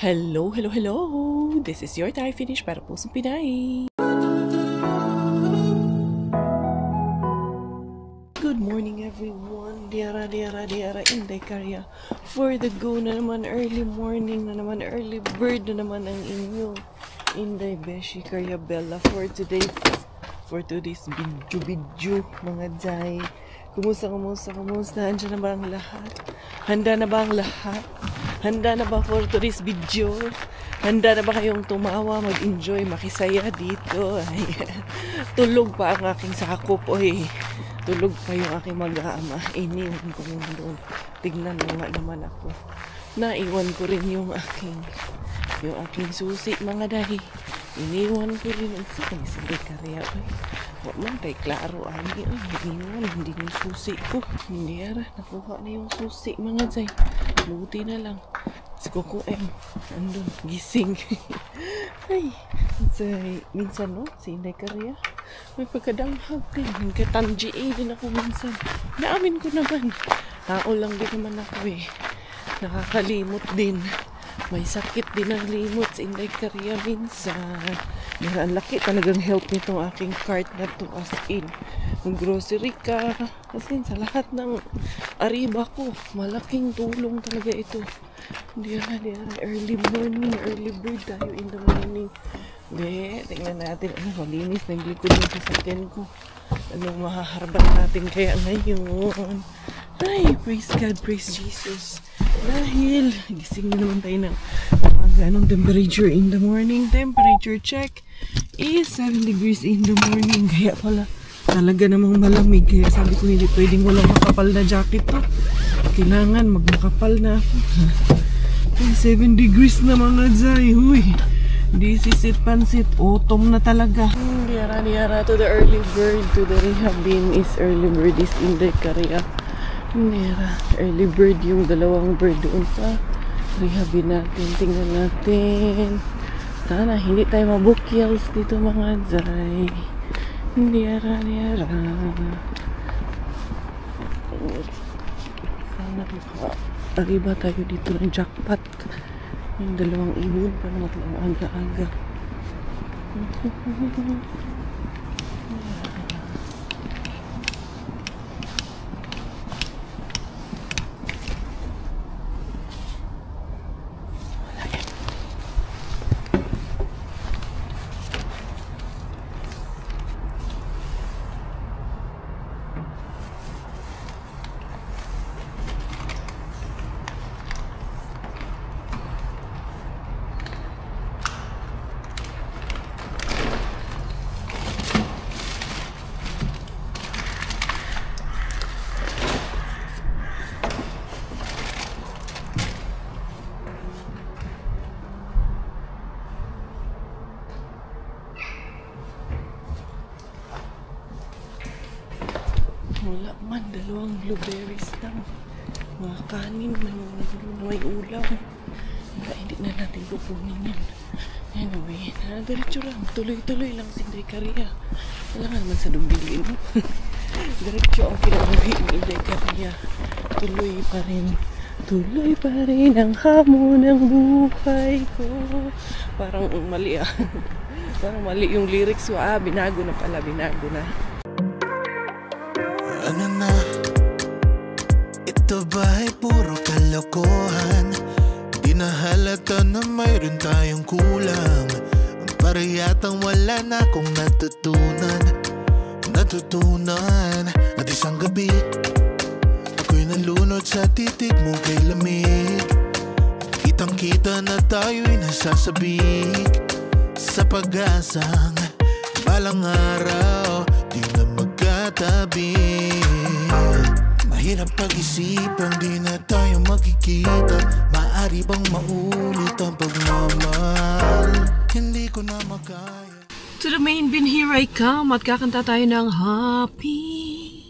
Hello, hello, hello! This is your Thai Finish para Pusong Pinay. Good morning everyone! Diara, Inday Karya. For the go na naman, early morning na naman, early bird na naman ang inyong Inday Beshi Karya Bella for today's video mga Jai. Kumusta? Andiyan na ba ang lahat? Handa na ba ang lahat? Handa na ba for today's video? Handa na ba kayong tumawa, mag-enjoy, makisaya dito? Ayan. Tulog pa ang aking sakop, oy. Tulog pa yung aking mag-aama. Iniwan ko rin doon. Tignan mo nga naman ako. Naiwan ko rin yung aking susi, mga dahi. Iniwan ko rin ang sige karya, oy. Wag man tayo klaro, ani, oy. Iniwan, hindi yung susi ko. Hindi ara, nakuha na yung susi, mga Jai. Buti na lang. Si Coco M, andun, gising. Ay, minsan no, si Inday Karya, may pagkadanghag din. Nagkatanji din ako minsan. Naamin ko naman. Tao lang din naman ako eh. Nakakalimot din. May sakit din ang limot si Inday Karya minsan. Pero ang laki talagang help nitong aking cart na to, as in. Mag-grocery ka. As in, sa lahat ng ariba ko, malaking tulong talaga ito. Diyan, early morning, early bird tayo in the morning. Tingnan natin, malinis na yung likod ng sasakyan ko. Anong mahaharbat natin kaya ngayon? Ay, praise God, praise Jesus. Dahil, gising na naman tayo ng ganong temperature in the morning. Temperature check is 7 degrees in the morning. Kaya pala, talaga namang malamig. Kaya sabi ko, hindi pwedeng walang makapal na jacket to. Kailangan magmakapal na ako. 7 degrees na mga Jai. Huy, this is it, pansit. Autumn na talaga. Diara to the early bird. To the rehabin is early bird is Inday Karya. Early bird yung dalawang bird doon sa rehabin natin. Tingnan natin. Sana hindi tayo mabukyals dito mga Jai. Diara. Sana makariba tayo dito ng jackpot. Yung dalawang ibon para matlang aga-aga. Wala man, dalawang blueberries lang. Mga kanin na may ulam. Kaya hindi na natin kukunin yun. Anyway, diretso lang. Tuloy-tuloy lang si Inday Karya. Wala nga naman sa dumbili, no? Diretso ang kinabuhi ni Inday Karya. Tuloy pa rin ang hamon ng buhay ko. Parang mali Parang mali yung lyrics ko. Binago na pala. Ano na? Ito ba ay puro kalokohan? Di na halata na mayroon tayong kulang. Para yatang wala na akong natutunan. At isang gabi ako'y nalunod sa titig mo kay lamig. Kitang kita na tayo'y nasasabik sa pag-asang balang araw di na magkatabi. Mahirap pag-isipang di na tayo magkikita. Maaari bang maulit ang pagmamahal? Hindi ko na makaya. To the main bin, here I come. At kakanta tayo ng Happy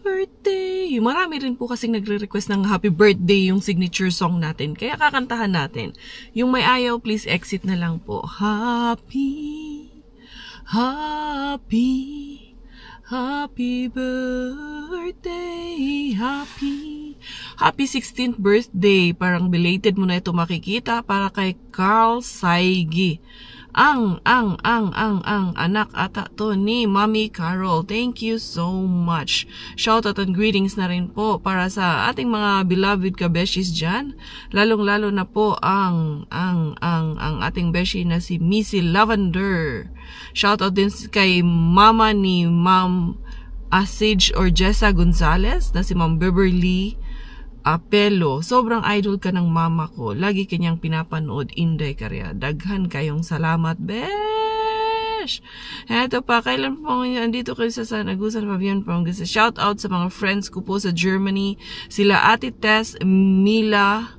birthday. Marami rin po kasing nagre-request ng happy birthday yung signature song natin. Kaya kakantahan natin. Yung may ayaw, please exit na lang po. Happy birthday, happy Happy 16th birthday. Parang belated mo na ito makikita para kay Carl Saigi. Ang anak ata to ni Mommy Carol. Thank you so much. Shoutout and greetings na rin po para sa ating mga beloved kabeshis dyan. Lalong-lalo na po ang ating beshi na si Missy Lavender. Shoutout din kay mama ni Ma'am Asage or Jessa Gonzalez na si Ma'am Beverly Apelo. Sobrang idol ka ng mama ko. Lagi kanyang pinapanood, Inday Karya. Daghan kayong salamat, besh! Eto pa, kailan po andito kayo sa San Agusan, Fabian Pongges. Shout out sa mga friends ko po sa Germany. Sila Ate Tess, Mila,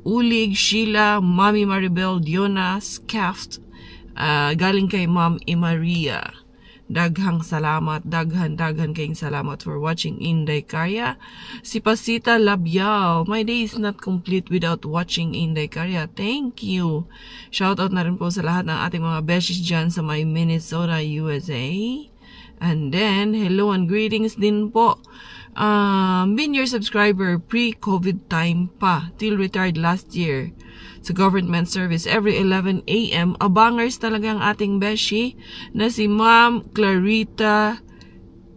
Ulig, Sheila, Mami Maribel, Diona, Skaft. Galing kay Ma'am Maria. Daghang salamat, daghan kayong salamat for watching Inday Karya. Si Pasita Labiao, my day is not complete without watching Inday Karya. Thank you. Shoutout na rin po sa lahat ng ating mga besties dyan sa may Minnesota, USA. And then, hello and greetings din po. Been your subscriber pre-COVID time pa, till retired last year sa government service every 11 a.m. Abangers talaga ang ating beshi na si Ma'am Clarita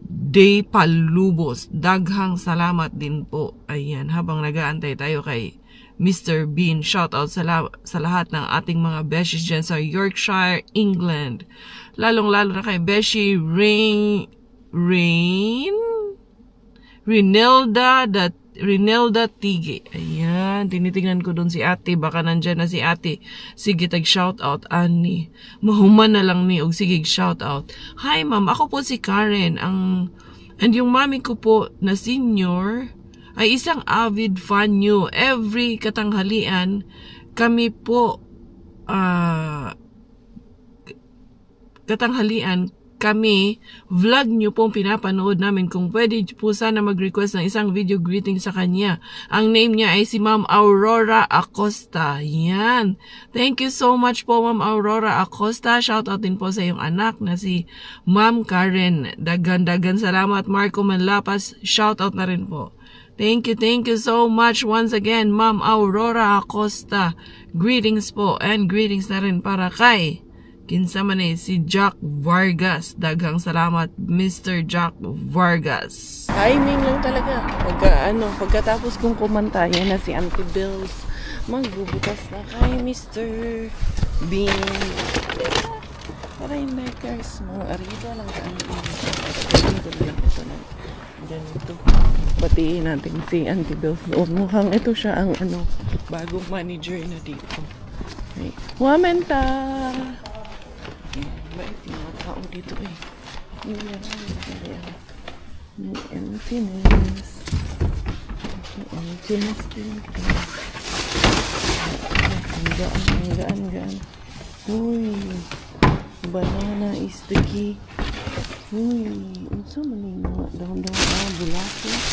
De Palubos. Daghang salamat din po. Ayan, habang nag-aantay tayo kay Mr. Bean. Shout out sa lahat ng ating mga beshis dyan sa Yorkshire, England. Lalong-lalo na kay Beshi Rinelda Tige. Ayan, tinitingnan ko dun si ate. Baka nandyan na si ate. Sige, tag-shoutout, ani. Mahuman na lang ni, og sige, shoutout. Hi, ma'am. Ako po si Karen. And yung mami ko po na senior ay isang avid fan nyo. Every katanghalian, kami po, kami, vlog nyo pong pinapanood namin. Kung pwede po sana mag-request ng isang video greeting sa kanya. Ang name niya ay si Ma'am Aurora Acosta. Yan. Thank you so much po, Ma'am Aurora Acosta. Shoutout din po sa iyong anak na si Ma'am Karen. Dagan salamat. Marco Manlapas, shoutout na rin po. Thank you so much once again, Ma'am Aurora Acosta. Greetings po, and greetings na rin para kay kinsa man si Jack Vargas. Daghang salamat, Mr. Jack Vargas. Timing lang talaga. Pagkatapos kong kumanta, yan na si Auntie Bills. Magbubukas na kay Mr. Bean. Para yung makers. Mga arito lang ka. Ito lang ito na. Ganito. Patiin natin si Auntie Bills. Mukhang ito siya ang bagong manager na dito. Okay. Wamenta! Bait yung mga tao dito eh. May emptiness. Din ito. Ang gaan. Uy, banana is the key. Uy, unsa man yung mga dahon-dahon bulaklak.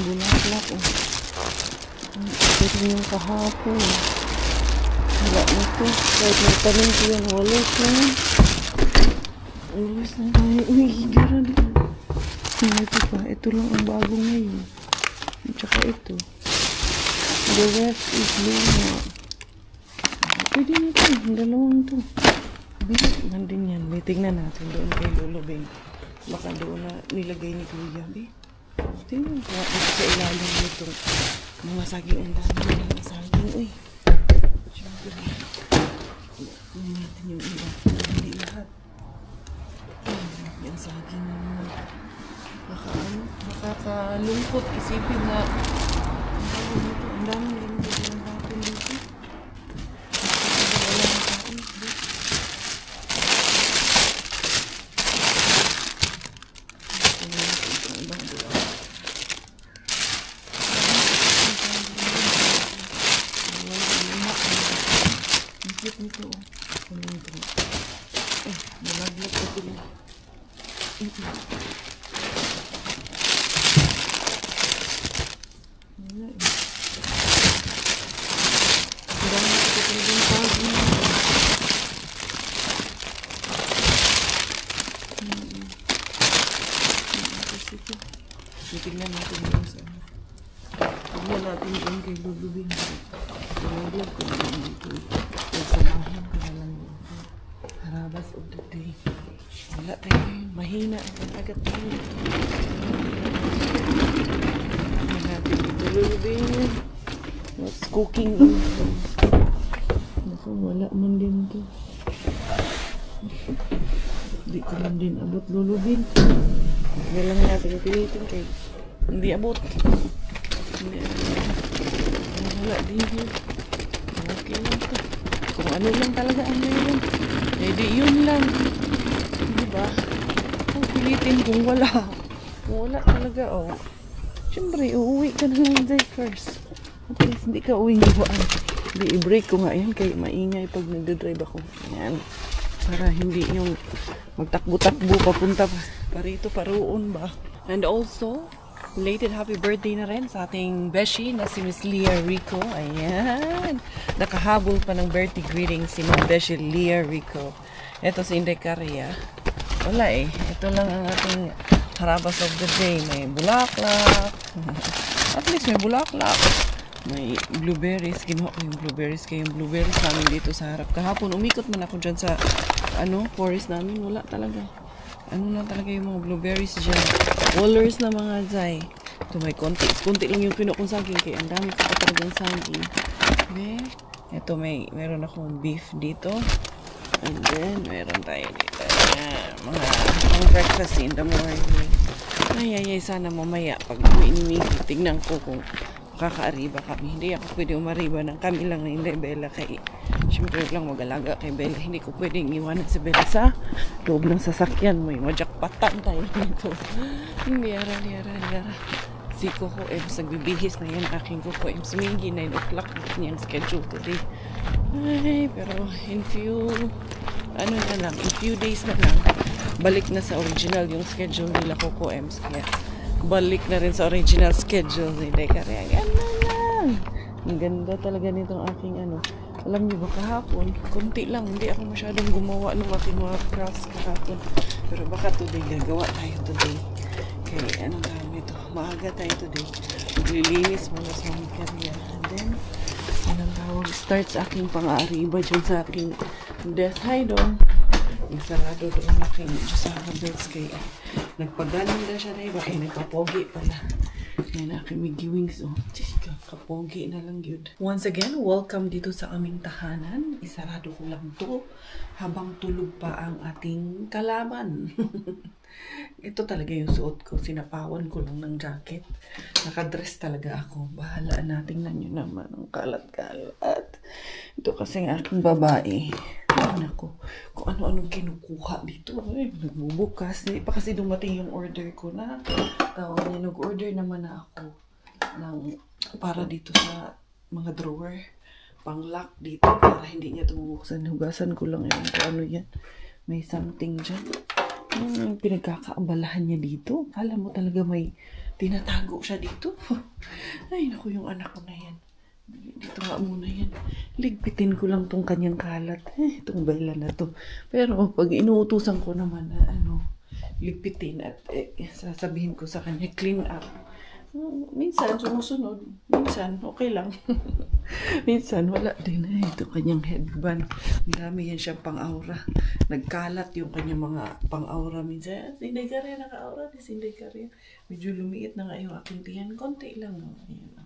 Bulaklak oh. Ito yung kahapon. Wala na ito. Kahit magtanim ko yan, walos na yan. Walos na tayo. Uy, higara din. Ito pa. Ito lang ang bago ngayon. At saka ito. The rest is luma. Pwede na ito. Ang dalawang ito. Bigat man din yan. May tignan natin doon kay Lolo Beng. Baka doon na nilagay ni Kuya. Tingnan ko. Ito sa ilalim nito. Mga saging. Ang dami mga saging. Uy. Kunin natin yung iba. Hindi lahat. Yan saging naman. Makakalungkot isipin na ang dami rin dito yung natin dito. Nito oh. Malaglag ito lang. Ito. Wala eh. Marami ito talagang tagi. Tignan natin yung sa natin dyan kay Lulubin. Nalaglag ko naman dito. Samahan ko na lang dito. Harabas of the day. Wala tayo ngayon. Mahina ang agad tayo. Tingnan natin dito, Lulubin. What's cooking? Naku, wala man din to. Hindi ko man din abot, Lulubin. Hindi lang natin pilitin kay hindi abot. Hindi abot. Wala din yun. Okay lang to. Kung ano lang talaga ang meron. Eh di yun lang. Diba? Kung pilitin kung wala. Kung wala talaga, oh. Siyempre, uuwi ka na lang dyan first. At least hindi ka uwing iwaan. Hindi, i-break ko nga yan kay maingay pag nagdadrive ako. Yan. Para hindi yung magtakbo-takbo papunta pa rito, paroon ba. And also, belated happy birthday na rin sa ating beshi na si Miss Leah Rico. Ayan. Nakahabol pa ng birthday greeting si Miss Beshi Leah Rico. Ito si Inday Caria. Wala eh. Ito lang ang ating harabas of the day. May bulaklak. At least may bulaklak. May blueberries. Kinuha ko yung blueberries. Kaya yung blueberries namin dito sa harap. Kahapon, umikot man ako dyan sa forest namin. Wala talaga. Ano lang talaga yung mga blueberries dyan. Wallers na mga zay. Ito may konti lang yung pinuha kong saging. Kaya ang dami ko pa talagang saging. Okay. Ito meron akong beef dito. And then, meron tayo dito. Ayan, mga breakfast in the morning. Ay, sana mamaya pag uwi, tignan ko kung kakaariba kami. Hindi ako pwede umariba ng kami lang na hindi Bella kay siyempre lang mag-alaga kay Bella. Hindi ko pwedeng iwanan si Bella sa loob ng sasakyan. May majakpatan tayo dito. Hindi, yara. Si Coco Ems, nagbibihis na yan aking Coco Ems. Mingi 9 o'clock niyang schedule today. Ay, pero in few days na lang, balik na sa original yung schedule nila Coco Ems. Kaya balik na rin sa original schedule ni Deka. Kaya lang. Ang ganda talaga nitong aking Alam niyo ba kahapon, konti lang. Hindi ako masyadong gumawa ng aking mga crafts kahapon. Pero baka today, gagawa tayo today. Kaya tawag nito? Maaga tayo today. Maglilinis muna sa mga kariya. And then, starts aking pang-aariba dyan sa aking desk. Hi, Dong. Sarado doon aking Josara Bells kay nagpaganda siya na iba. Nagpapogi pala. Yan aking Miggy Wings. Oh, kapogi na lang yun. Once again, welcome dito sa aming tahanan. Isarado ko lang to habang tulog pa ang ating kalaban. Ito talaga yung suot ko. Sinapawan ko lang ng jacket. Nakadress talaga ako. Bahala natin na nyo naman ang kalat-kalat. Ito kasi ang aking babae. Ako, kung ano-anong kinukuha dito. Nagbubukas. Hindi pa kasi dumating yung order ko na. Tawag niya, nag-order naman na ako para dito sa mga drawer. Pang-lock dito para hindi niya tumubuksan. Hugasan ko lang yun kung ano yan. May something dyan. Pinagkakaabalahan niya dito. Kala mo talaga may tinatago siya dito. Ay, naku, yung anak ko na yan. Dito nga muna yan. Ligpitin ko lang tong kanyang kalat. Itong Bella na to. Pero pag inuutusan ko naman na ligpitin at sasabihin ko sa kanya, clean up. Minsan sumusunod. Minsan okay lang. Minsan wala din. Ito kanyang headband. Ang dami yan siyang pang-aura. Nagkalat yung kanyang mga pang-aura. Minsan, Sinday Caria, naka-aura ni Sinday Caria. Medyo lumiit na nga yung aking tiyan. Konti lang. Ayan.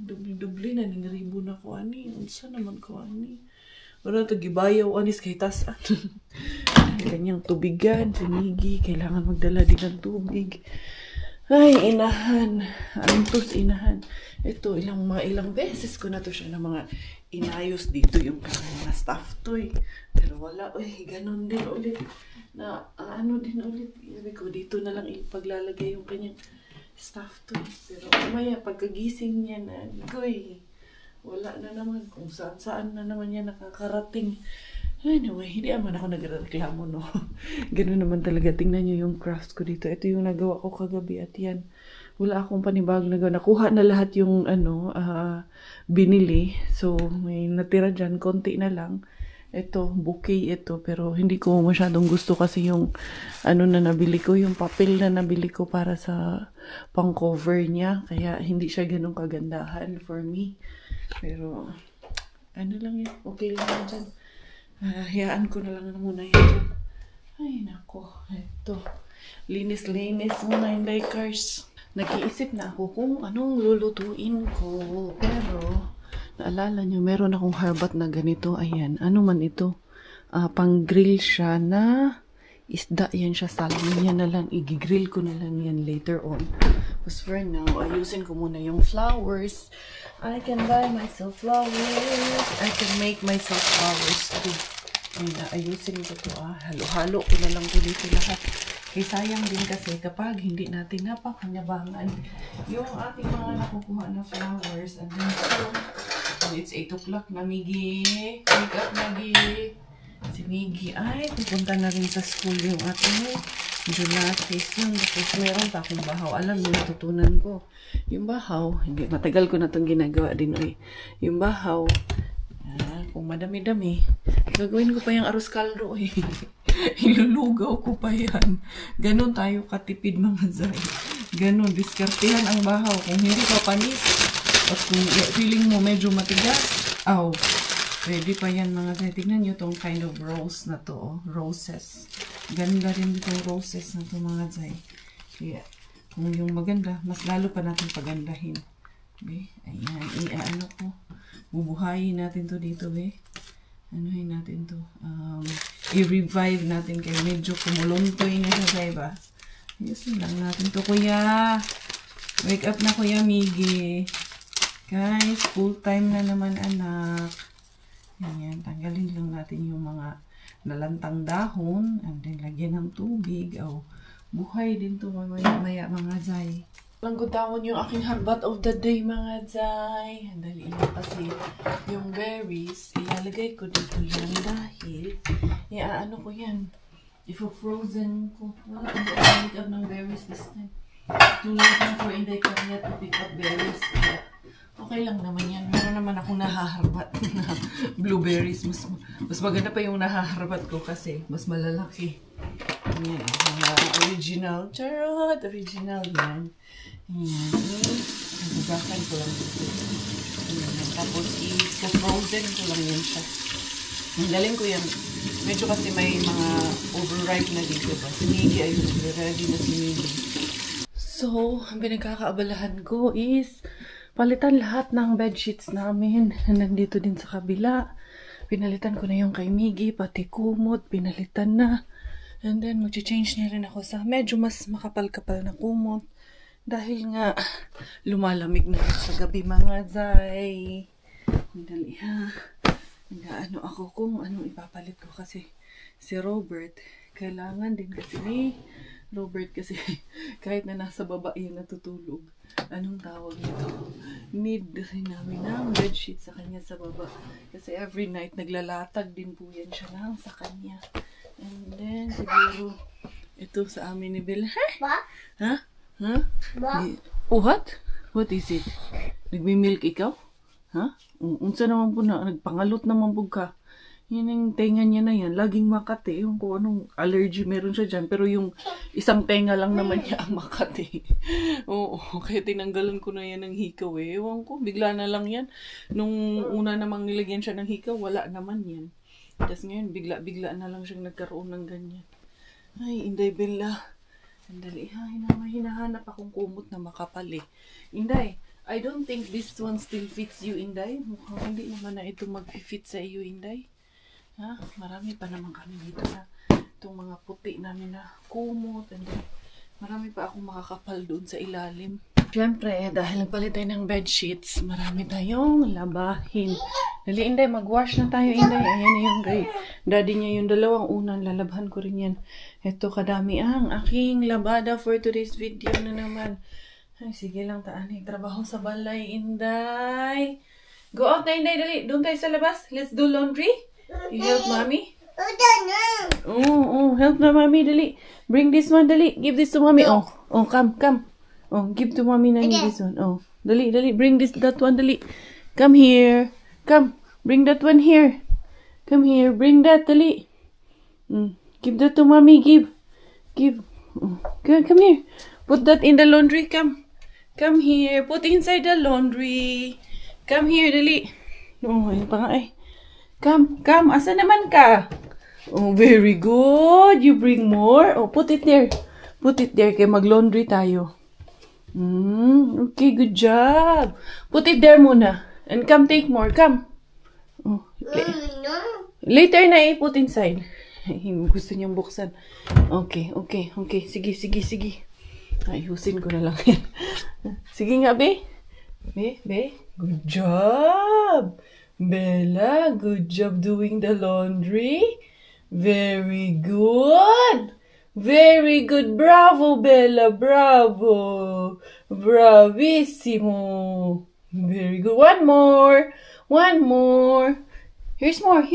Dubli-dubli na ningribo na ko ani. Unsa naman ko ani. Wala tagibayaw anis kay tasan. Kanyang tubigan, sinigi, kailangan magdala din ng tubig. Ay, inahan. Antos inahan. Ito, ilang beses ko na to siya ng mga inayos dito yung mga stuff toy. Pero wala, ganun din ulit. Na, din ulit. Sabi ko, dito na lang ipaglalagay yung kanyang stuff toy. Pero umaya, pagkagising niya na, wala na naman. Kung saan na naman niya nakakarating. Anyway, hindi naman ako nagreklamo, no. Ganun naman talaga. Tingnan nyo yung crafts ko dito. Ito yung nagawa ko kagabi at yan. Wala akong panibagong nagawa. Nakuha na lahat yung binili. So, may natira dyan. Konti na lang. ito, bouquet ito, pero hindi ko masyadong gusto kasi yung ano na nabili ko, yung papel na nabili ko para sa pang cover niya, kaya hindi siya ganun kagandahan for me. Pero ano lang yun, okay lang yan dyan. Hayaan ko na lang muna yan dyan. Ay nako, ito, linis-linis muna yung cars. Nag-iisip na ako kung anong lulutuin ko, pero naalala nyo, meron akong harbat na ganito. Ayan. Ano man ito? Pang-grill siya na isda. Yan siya. Salmon yan na lang. I-grill ko na lang yan later on. But for now, ayusin ko muna yung flowers. I can buy myself flowers. I can make myself flowers too. Ayan, ayusin ko to. Halo-halo ko na lang ko dito lahat. Kaya sayang din kasi kapag hindi natin napakanyabangan yung ating mga nakukuha na flowers. And then so, it's 8 o'clock na, Miggy. Wake up, Miggy. Si Miggy ay pupunta na rin sa school yung ating Junatis yun. Tapos meron pa akong bahaw. Alam mo, natutunan ko. Yung bahaw, hindi, matagal ko na itong ginagawa din. Yung bahaw, kung madami-dami, gagawin ko pa yung arroz caldo eh. Ilulugaw ko pa yan. Ganon tayo katipid mga zay. Ganon, diskartehan ang bahaw. Kung hindi pa panis, at kung feeling mo medyo matigas, pwede pa yan mga zay. Tignan nyo tong kind of rose na to. Oh. Roses. Ganda rin itong roses na to mga zay. Kaya, kung yung maganda, mas lalo pa natin pagandahin. Okay? Ayan, ano ko. Bubuhayin natin to dito, anuhin natin to. I-revive natin kaya medyo kumuluntoy na siya, diba? Ayusin lang natin to, kuya. Wake up na, kuya Miggy. Guys, full time na naman, anak. Ayan, tanggalin lang natin yung mga nalantang dahon. And then, lagyan ng tubig. Buhay din to maya mga zay. Langgutawon yung aking harbat of the day, mga zay. Dali lang kasi yung berries, ilalagay ko dito yan dahil ano ko yan. Ifo-frozen ko. Wala akong pick up ng berries this time. Too late na for Inday Kanya to pick up berries. Okay lang naman yan. Meron naman akong nahaharbat na blueberries. Mas maganda pa yung nahaharbat ko kasi mas malalaki. Yan. Original. Charot! Original yan. Ayan. Nagugasan ko lang dito. Ayan. Tapos i-frozen ko lang yan siya. Galing ko yan. Medyo kasi may mga overripe na dito ba. Si Miggy ayun. Ready na si Miggy. So, ang pinagkakaabalahan ko is palitan lahat ng bedsheets namin. Nandito din sa kabila. Pinalitan ko na yung kay Miggy. Pati kumot. Pinalitan na. And then, mag-change na rin ako sa medyo mas makapal-kapal na kumot. Dahil nga, lumalamig na sa gabi mga zay. Dali ha. Nag-ano ako kung anong ipapalit ko kasi si Robert, kailangan din kasi ni Robert kasi kahit na nasa baba yun natutulog. Anong tawag nito? Need rin namin ng bedsheet sa kanya sa baba. Kasi every night naglalatag din po yan siya lang sa kanya. And then, siguro, ito sa amin ni Bella. Ha? Ha? What? What is it? Nagmi-milk ikaw? Ha? Unsa naman po na, nagpangalot naman po ka. Yan yung tenga niya na yan. Laging makati. Yung kung anong allergy meron siya dyan. Pero yung isang tenga lang naman niya ang makati. Oo. Kaya tinanggalan ko na yan ng hikaw eh. Ewan ko. Bigla na lang yan. Nung una namang nilagyan siya ng hikaw, wala naman yan. Tapos ngayon, bigla na lang siyang nagkaroon ng ganyan. Ay, Inday Bella. Sandali, hinahanap akong kumot na makapal eh. Inday, I don't think this one still fits you, Inday. Mukhang hindi naman na ito mag-fit sa iyo, Inday. Ha? Marami pa naman kami dito na itong mga puti namin na kumot. And then, marami pa akong makakapal doon sa ilalim. Siyempre, dahil nagpalit tayo ng bedsheets, marami tayong labahin. Dali, Inday, mag-wash na tayo, Inday. Ayan na yung kay daddy niya yung dalawang unang lalabhan ko rin yan. Ito, kadami ang aking labada for today's video na naman. Ay, sige lang, taanay. Trabaho sa balay, Inday. Go out na, Inday, dali. Doon tayo sa labas. Let's do laundry. You help mommy? Help na, mommy, dali. Bring this one, dali. Give this to mommy. Come. Give to mommy na this one. Dali. Bring that one, dali. Come here. Come. Bring that one here. Come here. Bring that, dali. Give that to mommy. Give. Come here. Put that in the laundry. Come here. Put inside the laundry. Come here, dali. Oh, ayun pa nga eh. Come. Asa naman ka? Oh, very good. You bring more. Oh, put it there. Kaya mag-laundry tayo. Okay, good job. Put it there muna. And come take more. Come. Oh, later na put inside. Gusto niyang buksan. Okay. Sige. Ayusin ko na lang yan. Sige nga, be. Be. Good job. Bella, good job doing the laundry. Very good. Bravo, Bella. Bravo. Bravissimo. Very good. One more. Here's more.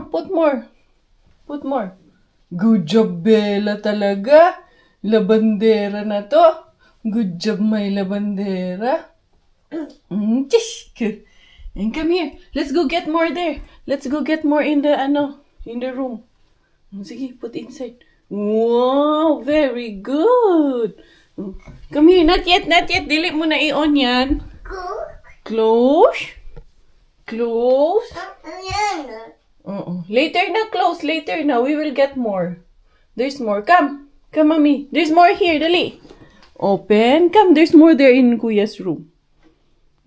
Put more. Good job, Bella, talaga. Labandera na to. Good job, may labandera. And come here. Let's go get more there. Let's go get more in the room. Sige, put inside. Wow, very good. Come here. Not yet. Dili mo na i-on yan. Close. Later na. We will get more. There's more. Come, mommy. There's more here. Dali. Open. Come. There's more there in Kuya's room.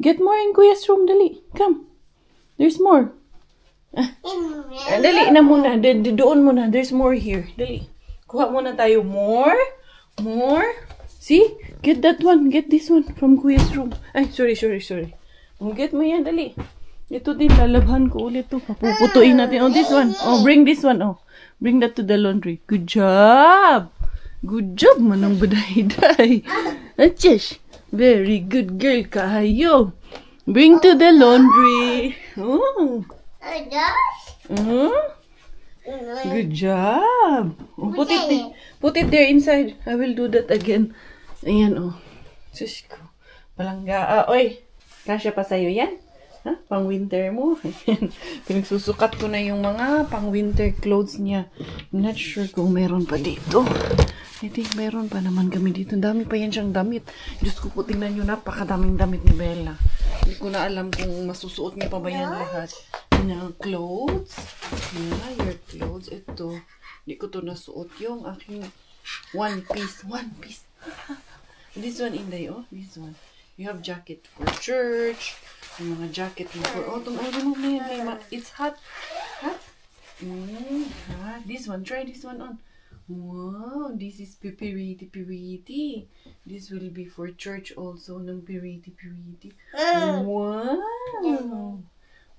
Get more in Kuya's room. Dali. Come. There's more. Dali na muna. Doon muna. There's more here. Dali. Kuha muna tayo. More. See? Get that one. Get this one from Kuya's room. Ay, sorry. Get mo yan. Dali. Ito din, lalabhan ko ulit to. Papuputuin natin. Oh, this one. Oh, bring this one. Oh, bring that to the laundry. Good job, manong baday-day. Achish. Very good girl kayo. Bring to the laundry. Oh. Good job. Oh, put it there inside. I will do that again. Ayan, oh. Sus ko. Palangga. Oy. Kasya pa sa'yo yan? Ha? Pang winter mo. Pinagsusukat ko na yung mga pang winter clothes niya. I'm not sure kung meron pa dito. I think meron pa naman kami dito. Dami pa yan siyang damit. Diyos ko po, tingnan nyo, napakadaming damit ni Bella. Hindi ko na alam kung masusuot niya pa ba yan lahat. Na clothes. Your clothes. Ito. Hindi ko to nasuot yung aking one piece. This one, Inday, oh. This one. You have jacket for church. Yung mga jacket mo for autumn. It's hot. Hot? This one. Try this one on. Wow, this is piriti. This will be for church also ng piriti.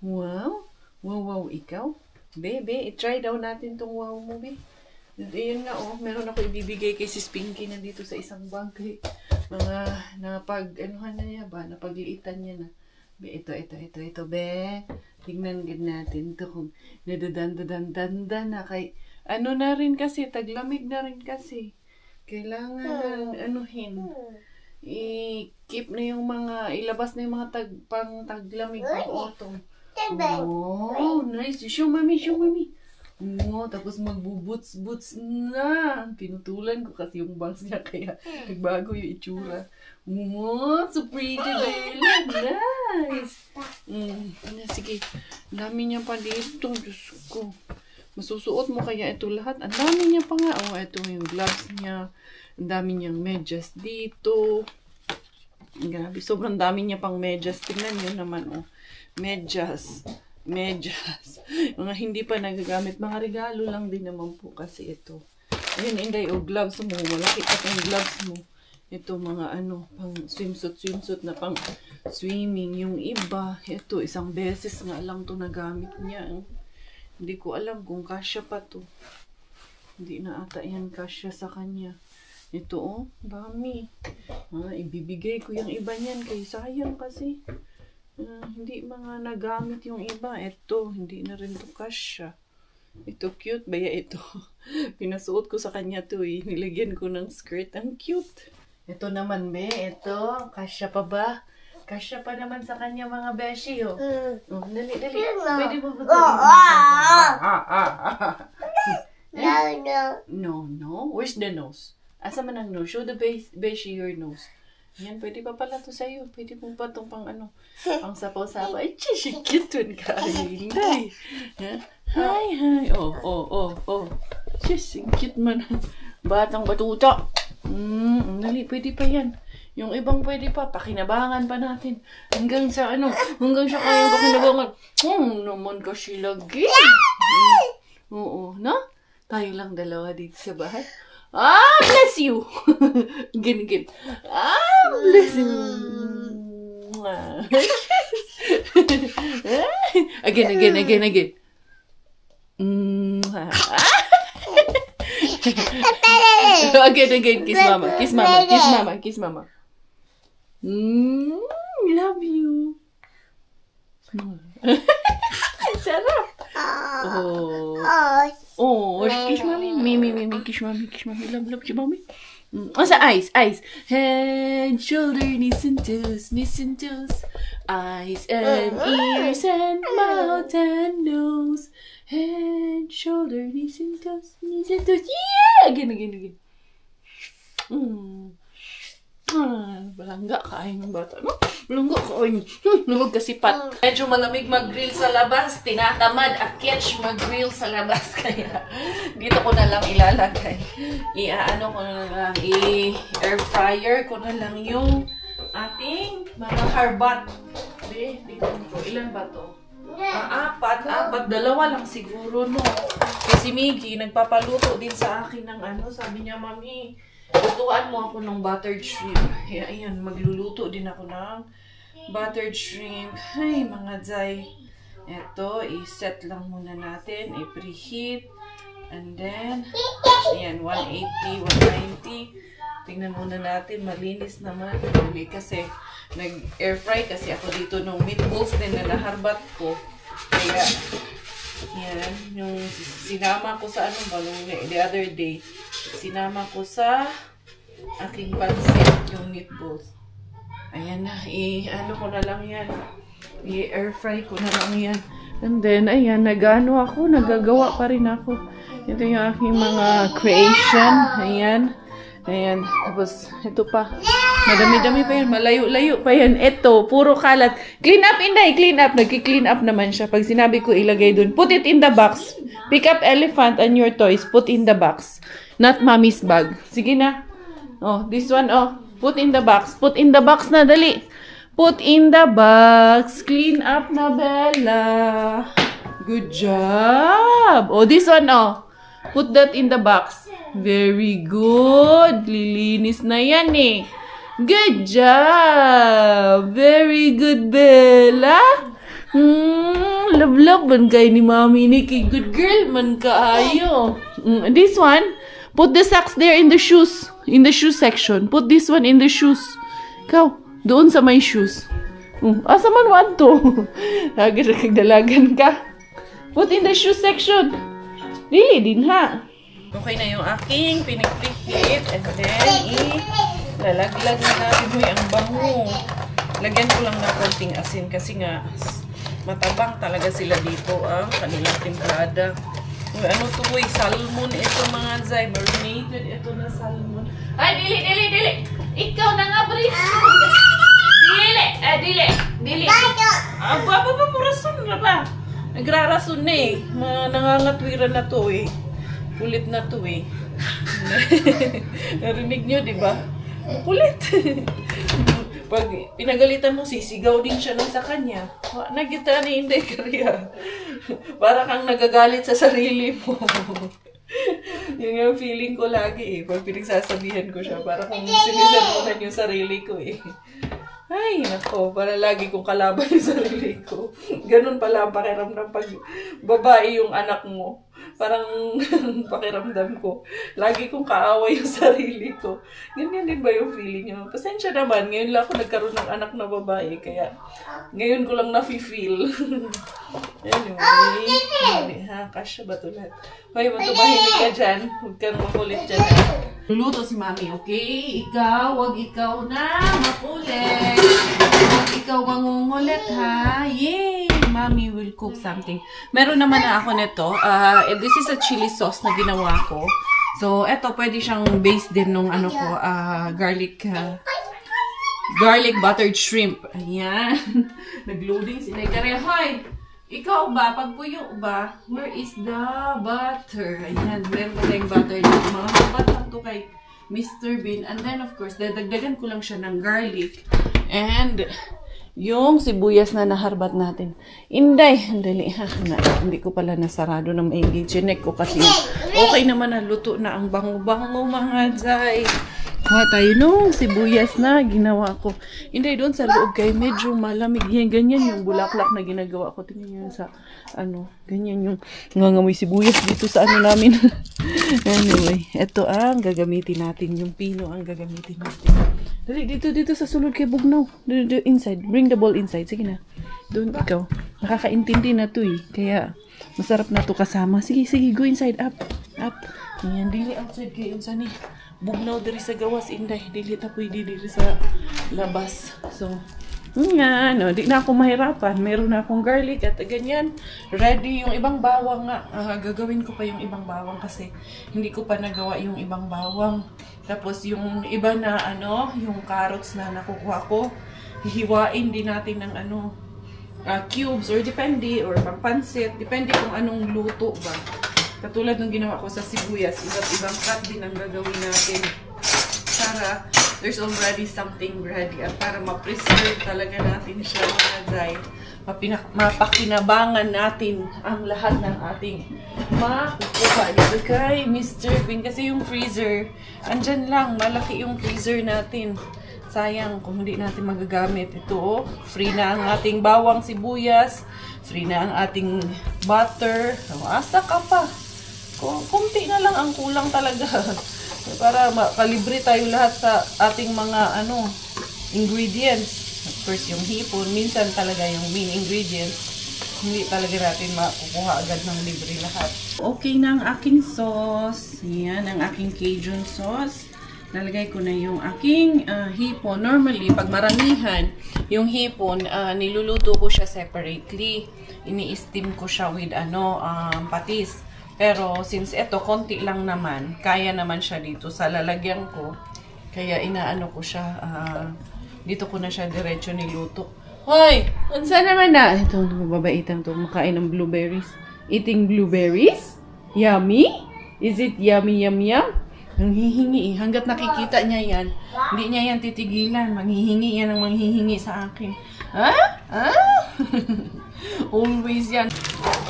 Wow, ikaw? Bebe, i-try daw natin tong wow mo, be. Ayun nga, oh, meron ako ibibigay kay Sis Pinky na dito sa isang bangkay. Mga napag-anuhan na niya ba? Napagliitan niya na. Be, ito, be. Tignan natin ito kung nadadanda na kay... Ano na rin kasi, taglamig na rin kasi. Kailangan anuhin. I-keep na yung mga, ilabas na yung mga taglamig pang autumn. Oh, nice. Show mami. Oh, tapos magbubuts na. Pinutulan ko kasi yung bangs niya, kaya nagbago yung itsura. Oh, so pretty, Bella. Nice. Sige, dami niya pa dito. Diyos ko. Masusuot mo kaya ito lahat? Ang dami niya pa nga. Oh, ito yung gloves niya. Ang dami niyang medyas dito. Grabe, sobrang dami niya pang medyas. Tingnan niyo naman, oh. Medyas. Mga hindi pa nagagamit. Mga regalo lang din naman po kasi ito. Ayun, Inday, oh, gloves mo. Malaki pa yung gloves mo. Ito, mga pang swimsuit na pang swimming. Yung iba, ito, isang beses nga lang to nagamit niya. Hindi ko alam kung kasya pa to. Hindi na ata yan kasya sa kanya. Ito, oh, dami. Ibibigay ko yung iba niyan kay sayang kasi. Hindi mga nagamit yung iba. Ito, hindi na rin to kasya. Ito, cute ba ya ito? Pinasuot ko sa kanya to eh. Nilagyan ko ng skirt. Ang cute. Ito naman, be. Ito, kasya pa ba? Kasya pa naman sa kanya mga beshi, oh. Oh, dali. Pwede mo ba No. Where's the nose? Asa man ang nose? Show the beshi your nose. Yan, pwede pa pala to sa'yo. Pwede mo pa itong pang pang sapaw-sapaw. Ay, cute one ka. Ay. Hi. Oh. Cute man. Batang batuta. Dali, pwede pa yan. Yung ibang pwede pa, pakinabangan pa natin. Hanggang sa kaya pakinabangan. Naman kasi lagi. Oo, no? Tayo lang dalawa dito sa bahay. Bless you! Gin. Bless you! Again. Again. Kiss mama. Love you. Sarap. Kiss mommy. Me, kiss mommy. Love you, mommy. Sa eyes. Head, shoulder, knees and toes. Eyes and ears and mouth and nose. Head, shoulder, knees and toes. Yeah! Again. Balangga kain ng bata, no? Balangga kain. Lumag kasipat. Medyo malamig mag-grill sa labas. Tinatamad catch mag-grill sa labas. Kaya dito ko na lang ilalagay. I-air fryer ko na lang yung ating mga harbat. Ilan ba to? Apat. Dalawa lang siguro, no? Kasi Miggy, nagpapaluto din sa akin ng sabi niya, Mami, lutuan mo ako ng buttered shrimp. Ayan, magluluto din ako ng buttered shrimp. Ay, mga Zay. Ito, i-set lang muna natin. I-preheat. And then, ayan, 180, 190. Tingnan muna natin. Malinis naman. Kasi, nag-air fry kasi ako dito nung meatballs din na naharbat ko. Kaya, yan, yung sinama ko sa the other day. Sinama ko sa aking pansit yung meatballs. Ayan na, ko na lang yan. I-air fry ko na lang yan. And then, ayan, nagagawa pa rin ako. Ito yung aking mga creation. Ayan. Tapos, ito pa. Madami-dami pa yan. Malayo-layo pa yan. Ito, puro kalat. Clean up, Inday. Clean up. Nagki-clean up naman siya. Pag sinabi ko ilagay dun, put it in the box. Pick up elephant and your toys. Put in the box. Not mommy's bag. Sige na. Oh, this one, put in the box. Put in the box na, dali. Put in the box. Clean up na, Bella. Good job. Oh, this one, put that in the box. Very good. Lilinis na yan eh. Good job. Very good, Bella. Love man kayo ni Mami Nikki. Good girl man kaayo. This one, put the socks there in the shoes. In the shoe section. Put this one in the shoes. Ikaw, doon sa my shoes. Asa man want to? Dalagan ka. Put in the shoe section. Dili din ha. Okay na yung aking piniplikit. And then, lalaglag na natin ang bango. Lagyan ko lang na konting asin kasi nga matabang talaga sila dito ang kanilang timplada. Ano to salmon ito mga Zay. Marinated ito na salmon. Ay, dili. Ikaw na nga, Bris. Dili. Aba, murason na ba? Nagrarason na eh. Nangangatwiran na to eh. Kulit na to eh. Narinig nyo, di ba? Kulit. Pag pinagalitan mo, sisigaw din siya lang sa kanya. Nagita ni Inday Kariya. Para kang nagagalit sa sarili mo. Yun yung feeling ko lagi eh. Pag pinagsasabihan ko siya, para kung sinisermonan yung sarili ko eh. Ay, nako, para lagi kong kalaban yung sarili ko. Ganun pala ang pakiramdam pag babae yung anak mo. Parang pakiramdam ko. Lagi kong kaaway yung sarili ko. Ganyan din ba yung feeling nyo? Pasensya naman, ngayon lang ako nagkaroon ng anak na babae. Kaya ngayon ko lang nafe-feel. Anyway, kasya ba ito lahat? Hoy, matubahimik ka dyan. Huwag kang makulit dyan. Luluto si Mami, okay? Ikaw, wag ikaw na makulit. ikaw mangungulit, ha? Yay! Mommy will cook something. Meron naman na ako nito. This is a chili sauce na ginawa ko. So, eto, pwede siyang base din nung ano ko, garlic buttered shrimp. Ayan. Nag-loading si Negare. Hoy! Ikaw ba? Pagpuyo ba? Where is the butter? Ayan. Meron pa tayong butter dito. Mga habat lang to kay Mr. Bean. And then, of course, dadagdagan ko lang siya ng garlic. And yung sibuyas na naharbat natin. Inday, dali ha. Hindi ko pala nasarado ng maigi. Chinek ko kasi okay naman na luto na ang bango-bango mga Zay. Kuha tayo nung sibuyas na ginawa ko. Inday, doon sa loob kayo medyo malamig yan. Ganyan yung bulaklak na ginagawa ko. Tingnan nyo sa ganyan yung ngangamoy sibuyas dito sa namin. Anyway, ito ang gagamitin natin. Yung pino ang gagamitin natin. Dali, dito sa sulod kay Bugnaw. Inside. Bring the ball inside. Sige na. Doon ikaw. Nakakaintindi na to eh. Kaya, masarap na to kasama. Sige, go inside. Up. Yan, dili outside kayo. Saan eh. Bugnaw diri sa gawas, Inday. Dili tapoy diri sa labas. So, nga, no, di na ako mahirapan. Meron na akong garlic at ganyan. Ready yung ibang bawang nga. Gagawin ko pa yung ibang bawang kasi hindi ko pa nagawa yung ibang bawang. Tapos yung iba na yung carrots na nakukuha ko, hihiwain din natin ng cubes or depende, or pampansit. Depende kung anong luto ba. Katulad ng ginawa ko sa sibuyas, iba't ibang cut din ang gagawin natin para there's already something ready at para ma-preserve talaga natin siya mga Zay. Mapakinabangan natin ang lahat ng ating makukuha dito kay Mr. Bean. Kasi yung freezer, andyan lang, malaki yung freezer natin. Sayang kung hindi natin magagamit. Ito, free na ang ating bawang sibuyas, free na ang ating butter. Asa ka pa? Kunti na lang ang kulang talaga para makalibre tayo lahat sa ating mga ingredients. Of course, yung hipon, minsan talaga yung main ingredients, hindi talaga natin makukuha agad ng libre lahat. Okay na ang aking sauce. Yan, ang aking Cajun sauce. Nalagay ko na yung aking hipon. Normally, pag maramihan, yung hipon, niluluto ko siya separately. Ini-steam ko siya with patis. Pero since ito, konti lang naman, kaya naman siya dito sa lalagyan ko. Kaya inaano ko siya, dito ko na siya diretso niluto. Hoy! Unsa naman na? Ito, mababaitang to, makain ng blueberries. Eating blueberries? Yummy? Is it yummy, yum, yum? Nanghihingi eh. Hanggat nakikita niya yan, hindi niya yan titigilan. Manghihingi yan ang manghihingi sa akin. Ha? Always yan.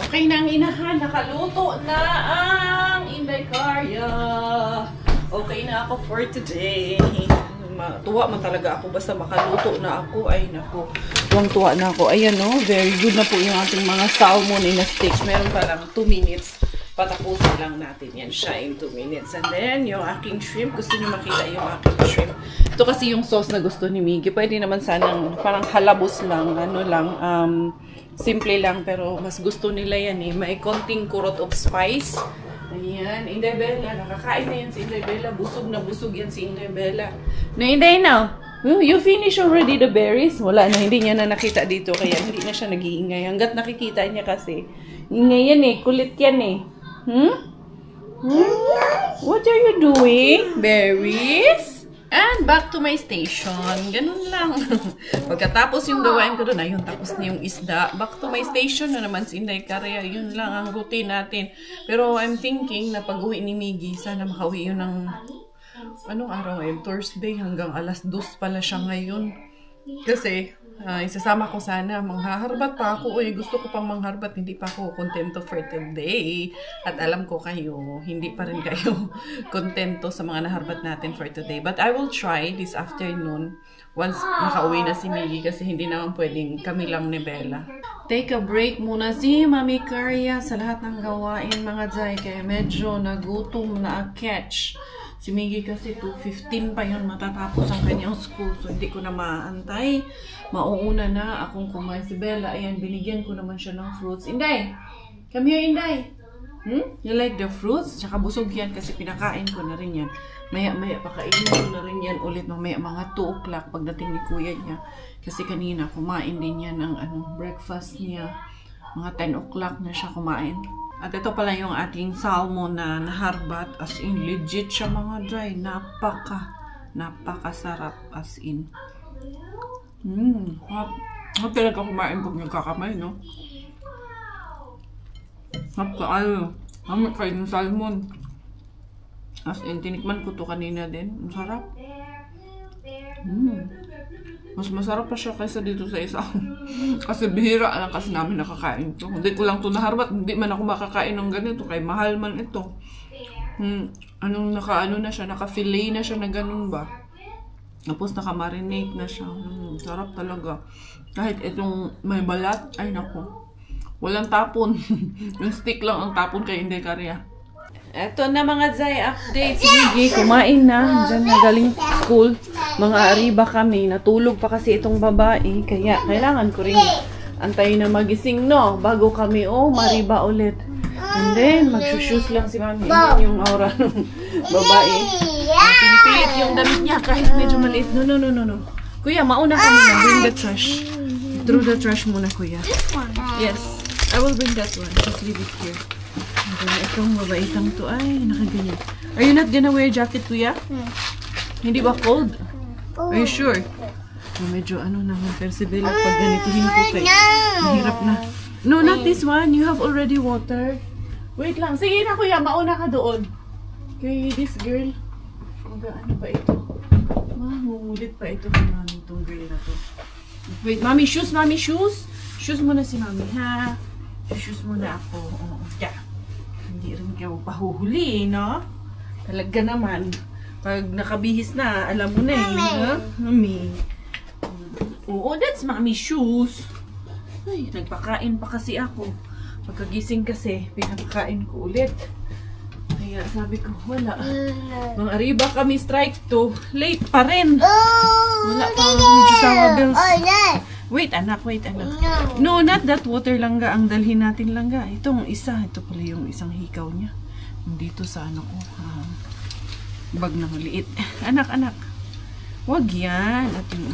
Okay na ang inahan. Nakaluto na ang Inday Karya. Okay na ako for today. Tuwa man talaga ako. Basta makaluto na ako. Ay, naku. Tuwang-tuwa na ako. Ayan, no? Very good na po yung ating mga salmon in a steak. Meron pa lang 2 minutes. Patapusin lang natin yan siya in 2 minutes. And then, yung aking shrimp. Gusto niyo makita yung aking shrimp. Ito kasi yung sauce na gusto ni Miggy. Pwede naman sanang parang halabos lang. Simple lang. Pero mas gusto nila yan eh. May konting kurot of spice. Ayan. Inday Bella. Nakakain na yan si Inday Bella. Busog na busog yan si Inday Bella. No, Inday now. You finish already the berries? Wala na. Hindi niya na nakita dito. Kaya hindi na siya nag-iingay. Hanggat nakikita niya kasi. Ingay yan eh. Kulit yan eh. What are you doing? Berries? And back to my station. Ganun lang. Pagkatapos yung gawain ko doon, ayun, tapos na yung isda. Back to my station na naman si Inday Karya. Yun lang ang routine natin. Pero I'm thinking na pag-uwi ni Miggy, sana makauwi yun ng anong araw ngayon? Thursday hanggang alas 2 pala siya ngayon. Kasi isasama ko sana, manghaharbat pa ako. Gusto ko pang mangharbat, hindi pa ako kontento for today. At alam ko kayo, hindi pa rin kayo kontento sa mga naharbat natin for today. But I will try this afternoon once makauwi na si Miggy kasi hindi naman pwedeng kami lang ni Bella. Take a break muna si Mami Karya sa lahat ng gawain mga Zay. Kaya medyo nagutom na catch. Si Miggy kasi 2:15 pa yun matatapos ang kanyang school. So, hindi ko na maantay. Mauuna na akong kumain si Bella. Ayan, binigyan ko naman siya ng fruits. Inday! Come here, Inday! You like the fruits? Tsaka busog yan kasi pinakain ko na rin yan. Maya-maya, pakainin ko na rin yan ulit mamaya mga 2 o'clock pagdating ni kuya niya. Kasi kanina kumain din yan ng breakfast niya. Mga 10 o'clock na siya kumain. At ito pala yung ating salmon na naharbat. As in, legit siya mga dry. Napakasarap as in. Hap talaga kumain pag nagkakamay, no? Hap ka ayo. Hamit kayo ng salmon. As in, tinikman ko to kanina din. Ang sarap. Mas masarap pa siya kaysa dito sa isa. Kasi bihira lang kasi namin nakakain to. Hindi ko lang to naharbat. Hindi man ako makakain ng ganito. Kaya mahal man ito. Naka-ano na siya. Naka-fillet na siya na ganun ba. Tapos naka-marinate na siya. Sarap talaga. Kahit itong may balat. Ay nako. Walang tapon. Yung stick lang ang tapon kay hindi karya. Eto na mga Zay, update. Sige, kumain na. Diyan na galing school. Mga ariba kami. Natulog pa kasi itong babae. Kaya kailangan ko rin antayin na magising, no? Bago kami, mariba ulit. And then, magsushoes lang si mami. Yan yung aura ng babae. Pinipilit yung damit niya kahit medyo maliit. No. Kuya, mauna ka muna. Bring the trash. Throw the trash muna, kuya. Yes. I will bring that one. Just leave it here. Itong babaitang to ay nakaganyan. Are you not gonna wear jacket, kuya? Hindi ba cold? Are you sure? Medyo naman persevere pag ganituhin ko kay. Mahirap na. No, not this one. You have already water. Wait lang. Sige na, kuya. Mauna ka doon. Okay, this girl. Ano ba ito? Mumulit pa ito kay mami itong girl na to. Wait, mami, shoes, mami, shoes. Shoes muna si mami, ha? Shoes muna ako. Yeah. Hindi rin kayo pahuhuli, no? Talaga naman. Pag nakabihis na, alam mo na ha? Mami. Oo, that's mami shoes. Ay, nagpakain pa kasi ako. Pagkagising kasi, pinapakain ko ulit. Kaya sabi ko, wala. Mga ariba kami strike to. Late pa rin. Wala pa. Medyo sawa bills. Wait, anak. No, not that water langga. Ang dalhin natin langga. Itong isa. Ito pala yung isang hikaw niya. Dito sa ko. Bag na maliit. Anak. Wag yan. At yung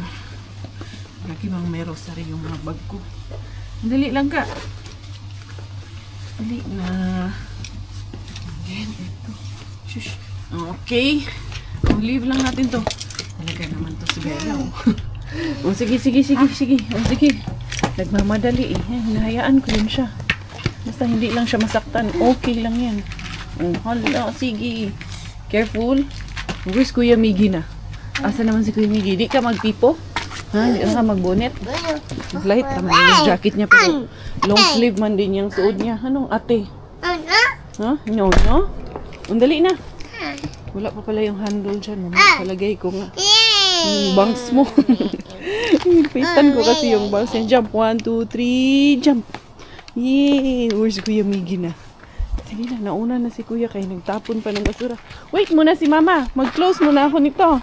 lagi mang may rosary yung mga bag ko. Dali langga. Dali na. Again, ito. Shush. Okay. Leave lang natin to. Talaga naman to si Bella. Sige. Sige. Nagmamadali eh. Hinahayaan ko yun siya. Basta hindi lang siya masaktan. Okay lang yan. Hala, sige. Careful. Where's Kuya Miggy na? Asa naman si Kuya Miggy? Di ka magpipo? Ha? Di ka magbonet? Light naman yung jacket niya. Pero long sleeve man din yung suod niya. Anong ate? Ha? No? Dali na. Wala pa pala yung handle dyan. Palagay ko nga. Bangs mo. Pitan ko kasi yung bangs niya. Jump. 1, 2, 3. Jump. Yay! Where's Kuya Miggy na? Sige na, nauna na si Kuya kaya nagtapon pa ng basura. Wait muna si Mama. Mag-close muna ako nito.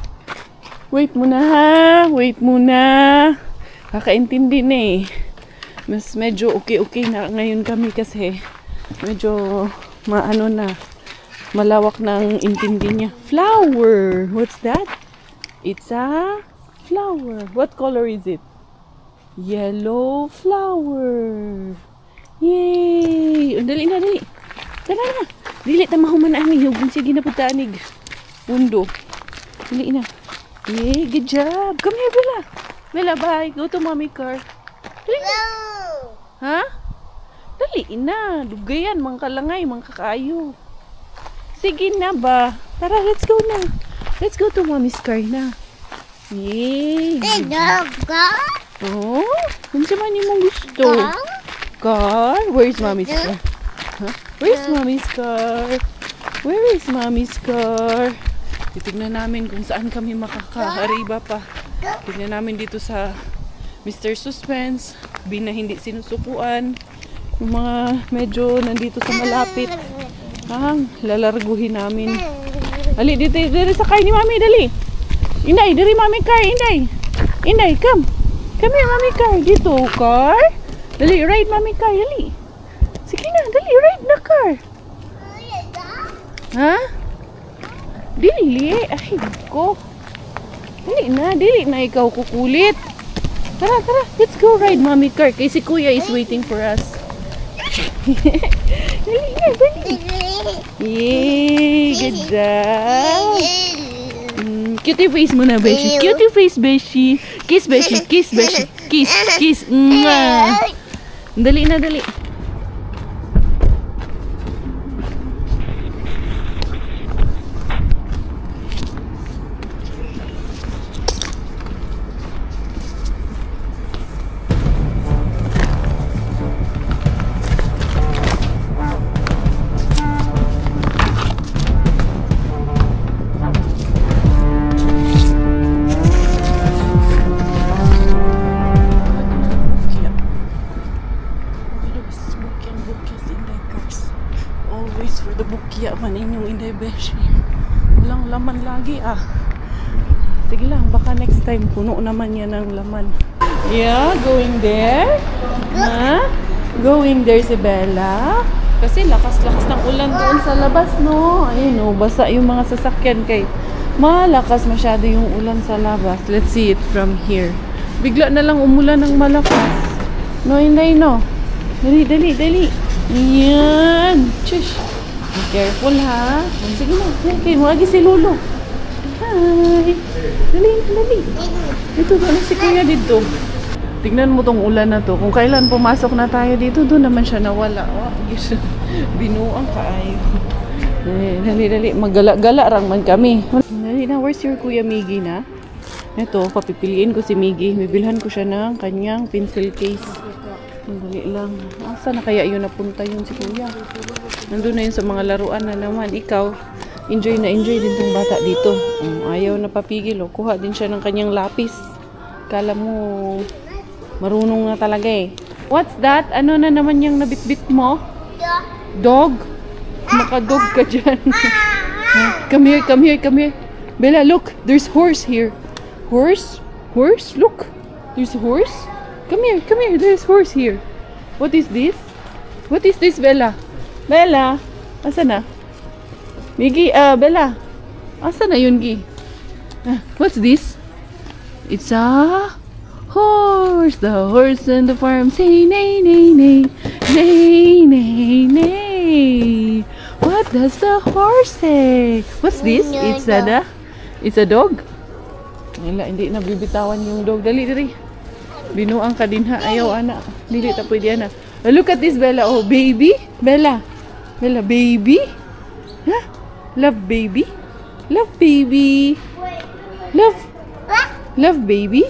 Wait muna ha. Wait muna. Kakaintindi na eh. Mas medyo okay na ngayon kami kasi medyo maano na. Malawak na ang intindi niya. Flower! What's that? It's a flower. What color is it? Yellow flower. Yay! Dali na. Dali na. Dili ta mahuman ang hiyog. Sige na pagtanig. Pundo. Dali na. Yay! Good job. Come here, Bella. Bella, bye. Go to mommy car. Dali na. Ha? Dali na. Dugayan. Mga kalangay. Mga kakayo. Sige na ba? Tara, let's go na. Let's go to mommy's car na. Yay! Oh, kung saan man yung gusto. Car? Where's mommy's car? Huh? Where's mommy's car? Where is mommy's car? Titignan namin kung saan kami makakahariba pa. Tignan namin dito sa Mr. Suspense. Na hindi sinusukuan. Yung mga medyo nandito sa malapit. Lalarguhin namin. Ali, dito sa car ni mami, dali. Inday, diri mami car, Inday. Inday, come. Come here, mami car. Dito, car. Dali, ride mami car, dali. Sige na, dali, ride na car. Ha? Dili. Ay, ko. Dili na ikaw kukulit. Tara, let's go ride mommy car. Kay si kuya is waiting for us. Dali. Yay, good job. Cutie face muna, Beshi. Cutie face, Beshi. Kiss, Beshi. Kiss, Beshi. Kiss. Mwah. Dali na, dali. Always for the bukya man inyong Inday Beshi. Walang laman lagi Sige lang, baka next time puno naman yan ng laman. Yeah, going there? Going there si Bella? Kasi lakas-lakas ng ulan doon sa labas, no? Ayun, basa yung mga sasakyan kay malakas masyado yung ulan sa labas. Let's see it from here. Bigla na lang umulan ng malakas. No, Inday, no? Dali. Yan. Shush. Be careful, ha? Sige na. Okay, mawagi si Lolo. Hi. Dali. Ito, ano si Kuya dito? Tignan mo tong ulan na to. Kung kailan pumasok na tayo dito, doon naman siya nawala. Binuang kaayo. Dali. Magala-gala rang man kami. Dali na, where's your Kuya Miggy na? Ito, papipiliin ko si Miggy. Bibilhan ko siya ng kanyang pencil case. Dali lang. Asa na kaya yun napunta yun si Kuya? Nandun na yun sa mga laruan na naman. Ikaw, enjoy din tong bata dito. Ayaw na papigil. Kuha din siya ng kanyang lapis. Kala mo, marunong na talaga eh. What's that? Ano na naman yung nabitbit mo? Dog? Makadog ka dyan. Come here. Bella, look. There's horse here. Horse? Look. There's horse. Come here. There's horse here. What is this? Bella? Bella? Asa na? Miggy, Bella. Asa na yun, Gi? What's this? It's a horse. The horse and the farm say neigh, neigh, neigh. Neigh, neigh, neigh. What does the horse say? What's this? It's a dog? Hindi na bibitawan yung dog. Dali. Binuang ka din ha. Ayaw, ana. Dili ta pwede, ana. Look at this, Bella. Oh, baby. Bella, baby. Huh? Love baby. Love baby. Love baby.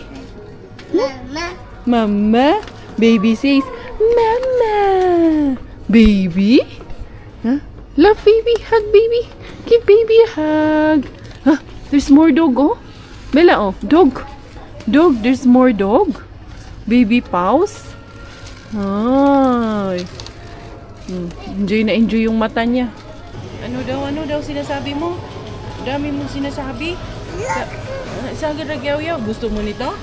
Mama. Baby says, Mama. Baby. Huh? Love baby. Hug baby. Give baby a hug. Huh? There's more dog, oh. Bella, oh. Dog. There's more dog. Baby paws. Ay. Enjoy yung mata niya. Ano daw sinasabi mo? Dami mong sinasabi. Sa agad-agyaw-yaw. Gusto mo nito?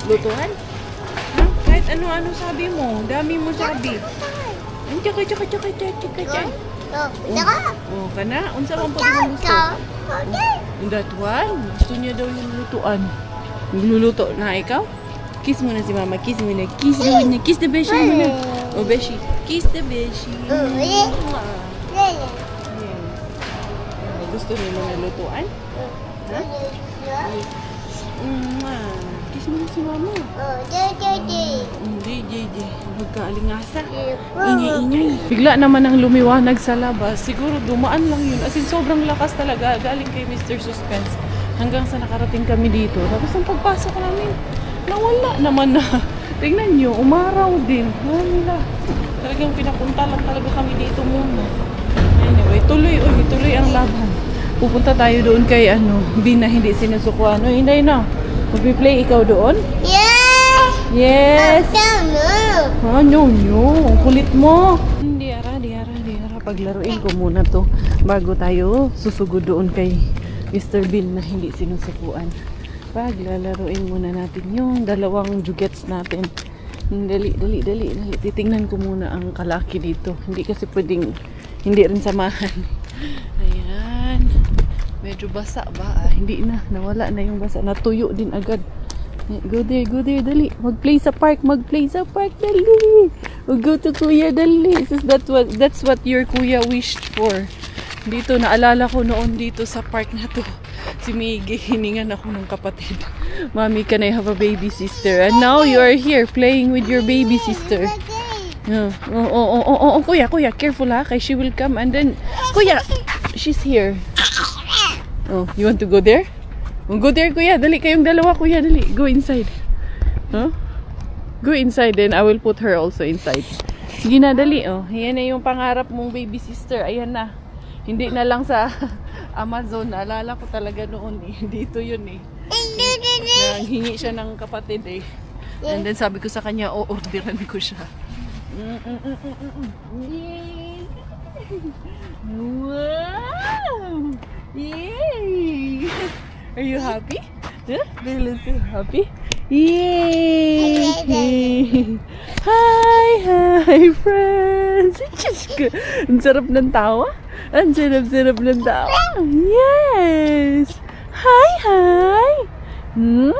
Lutuan? Kahit ano sabi mo. Dami mo sabi. Tsaka. Oh, kana? Unsa man pag mo gusto? That one? Gusto niya daw yung lutuan. Magluluto na ikaw? Kiss mo na si Mama. Kiss the beshi muna. Oh, beshi. Kiss the beshi. Yes. Gusto niyo mo na lutuan? Ha? Kiss mo na si Mama. Hindi. Magkaalingasa. Ingay. Bigla naman ang lumiwanag sa labas. Siguro dumaan lang yun. As in, sobrang lakas talaga. Galing kay Mr. Suspense. Hanggang sa nakarating kami dito. Tapos ang pagpasok namin, nawala naman na. Tingnan nyo, umaraw din. Wala. Talagang pinapunta lang talaga kami dito muna. Anyway, tuloy ang laban. Pupunta tayo doon kay Bin na hindi sinusukuan. Hindi na. Magpi-play ikaw doon? Yes! No. Ang kulit mo. Di ara. Paglaruin ko muna to bago tayo susugod doon kay Mr. Bin na hindi sinusukuan. Paglalaruin muna natin yung dalawang jugets natin. Dali. Titingnan ko muna ang kalaki dito. Hindi kasi pwedeng hindi rin samahan. Ayan. Medyo basa ba? Hindi na. Nawala na yung basa. Natuyo din agad. Go there, dali. Mag-play sa park, dali. Go to kuya, dali. That's what your kuya wished for. Dito, naalala ko noon dito sa park na to. Si Miggy, hiningan ako ng kapatid. Mommy, can I have a baby sister? And now you are here playing with your baby sister. Kuya, careful ha, kay she will come and then, kuya, she's here. Oh, you want to go there? Go there, kuya, dali kayong dalawa, kuya, dali, go inside. Go inside, then I will put her also inside. Sige na, dali, oh, yan na yung pangarap mong baby sister, ayan na. Hindi na lang sa Amazon, naalala ko talaga noon eh, dito yun eh. Nanghingi siya ng kapatid eh. And then sabi ko sa kanya, orderan ko siya. Yay! Wow! Yay! Are you happy? Huh? Do you look so happy? Yay! Hi, friends! Ang sarap ng tawa. Ang sarap ng tawa. Yes! Hi!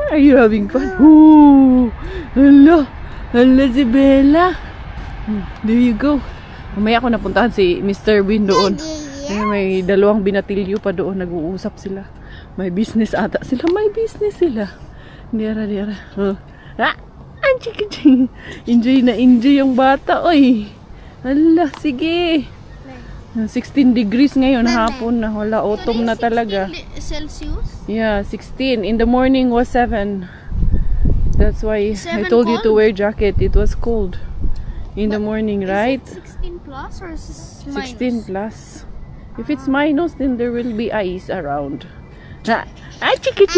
Are you having fun? Ooh! Hala si Bella. There you go. Mamaya ako napuntahan si Mr. Win doon. May dalawang binatilyo pa doon. Nag-uusap sila. May business ata sila. Diyara. Enjoy na enjoy yung bata. Oy. Hala, sige. 16 degrees ngayon. Hapon na. Wala, autumn na talaga. Celsius? Yeah, 16. In the morning was 7. That's why I told you to wear jacket. It was cold. In the morning, right? 16 plus or is this minus? 16 plus. If it's minus, then there will be ice around. Chiki.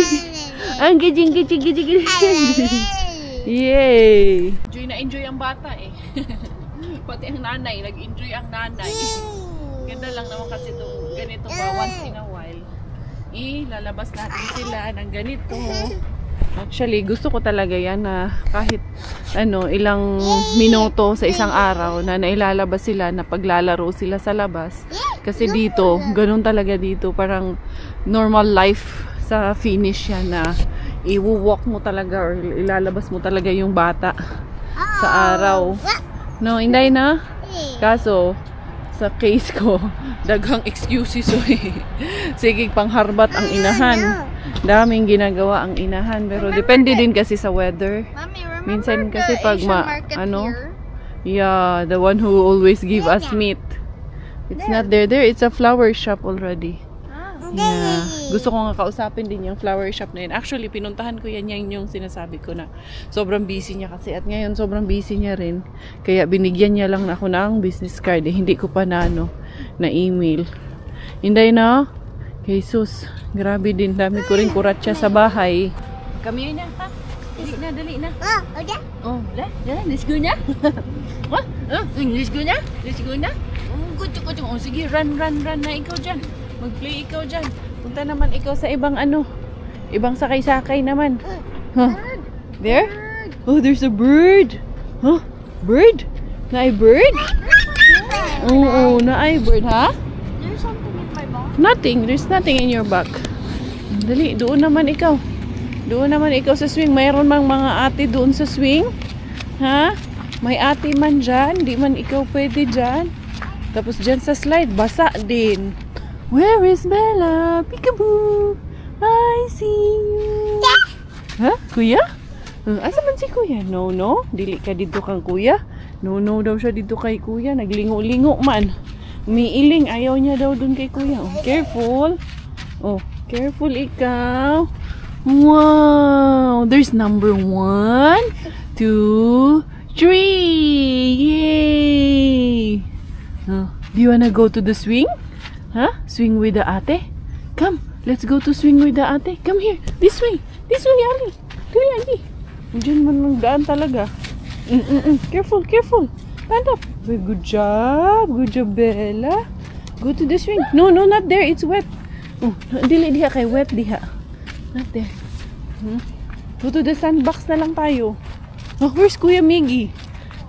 Yay! Enjoy ang bata eh. Pati ang nanay, nag-enjoy ang nanay. Ganda lang naman kasi itong ganito pa once in a while. Lalabas natin sila ng ganito. Actually, gusto ko talaga yan na kahit ilang minuto sa isang araw na nailalabas sila, na paglalaro sila sa labas. Kasi dito, ganun talaga dito, parang normal life sa Finnish yan na i-walk mo talaga or ilalabas mo talaga yung bata sa araw. No, Inday na? Kaso, sa case ko, daghang excuses sige, pangharbat ang inahan. Daming ginagawa ang inahan, pero depende din kasi sa weather. Minsan kasi pag yeah, the one who always give us meat, it's not there. It's a flower shop already. Yeah. Gusto ko nga kausapin din yung flower shop na yun. Actually, pinuntahan ko yan yung sinasabi ko na sobrang busy niya kasi. At ngayon, sobrang busy niya rin. Kaya binigyan niya lang ako ng business card. Hindi ko pa na email. Hinday na. Jesus, grabe din. Dami ko rin kuratsa sa bahay. Kami yun na, ha? Dali na. Oh, let's go na. Let's go na. Good. Oh, sige, run na ikaw dyan. Mag-play ikaw dyan. Punta naman ikaw sa ibang ibang sakay-sakay naman. Huh? There? Oh, there's a bird. Huh? Bird? Naay bird? Oo, naay bird, ha? There's something in my bag. Nothing. There's nothing in your bag. Dali, doon naman ikaw. Doon naman ikaw sa swing. Mayroon mang mga ate doon sa swing. Ha? May ate man dyan. Di man ikaw pwede dyan. Tapos dyan sa slide, basa din. Where is Bella? Peekaboo! I see you! Ha? Kuya? Asa man si kuya? No. Dili ka dito kang kuya. No daw siya dito kay kuya. Naglingo-lingo man. Umiiling. Ayaw niya daw dun kay kuya. Oh, careful. Oh, careful ikaw. Wow! There's number 1, 2, 3! Yay! Oh, do you wanna go to the swing? Huh? Swing with the ate? Come, let's go to swing with the ate. Come here. This way, Ali. Dali, Ali. Diyan man ang daan talaga. Careful. Stand up. Good job, Bella. Go to the swing. No, not there. It's wet. Oh, dili diha kay wet diha. Not there. Go to the sandbox na lang tayo. Oh, where's Kuya Miggy?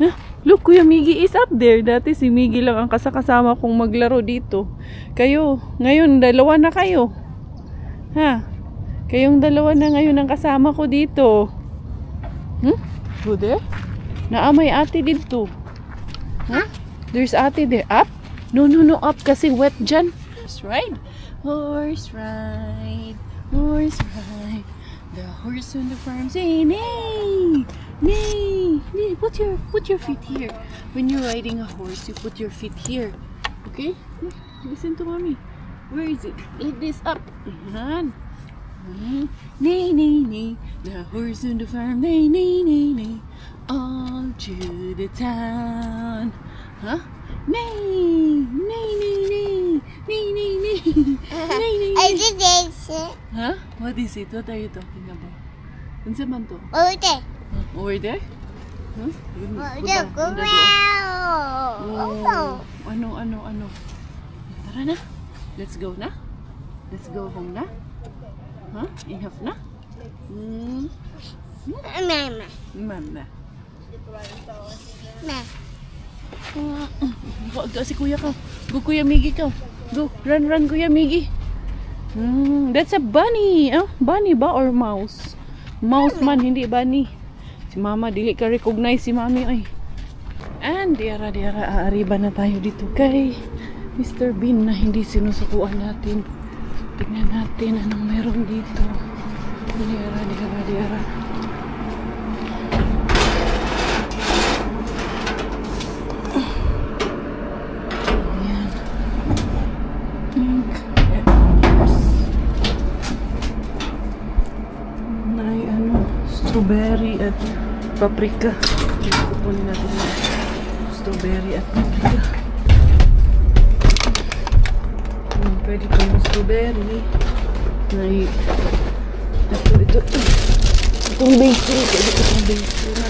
Huh? Look, Kuya Miggy is up there. Dati si Miggy lang ang kasama kong maglaro dito. Kayo, ngayon, dalawa na kayo. Ha? Kayong dalawa na ngayon ang kasama ko dito. Go there? Naamay ate dito. Huh? There's ate there. Up? No, up kasi wet dyan. Horse ride. Horse ride. Horse ride. The horse on the farm say nay. Nay. Nay. Put your feet here. When you're riding a horse, you put your feet here. Okay? Listen to mommy. Where is it? Like this up. Yan. Nay, nay, nay. The horse on the farm. Nay, nay, nay, nay. All through the town. Huh? Nay, nay, nay, nay. Nay, nay, nay. Nay, nay, nay. Huh? What is it? What are you talking about? Unsa man to? Over there? Huh? Ano? Tara na. Let's go na. Let's go home na. Huh? Enough na? Mama. Go si kuya ka. Go kuya Miggy ka. Go. Run kuya Miggy. That's a bunny. Bunny ba or mouse? Mouse man, hindi bunny. Si mama, dili ka recognize si mami ay. And diara aariba na tayo dito kay Mr. Bean na hindi sinusukuan natin. Tignan natin anong meron dito. Diara. Ayan. May strawberry at paprika. Kukunin natin yung strawberry at paprika. Pwede ko yung strawberry. May ito. Itong basil. Pwede ko itong basil na.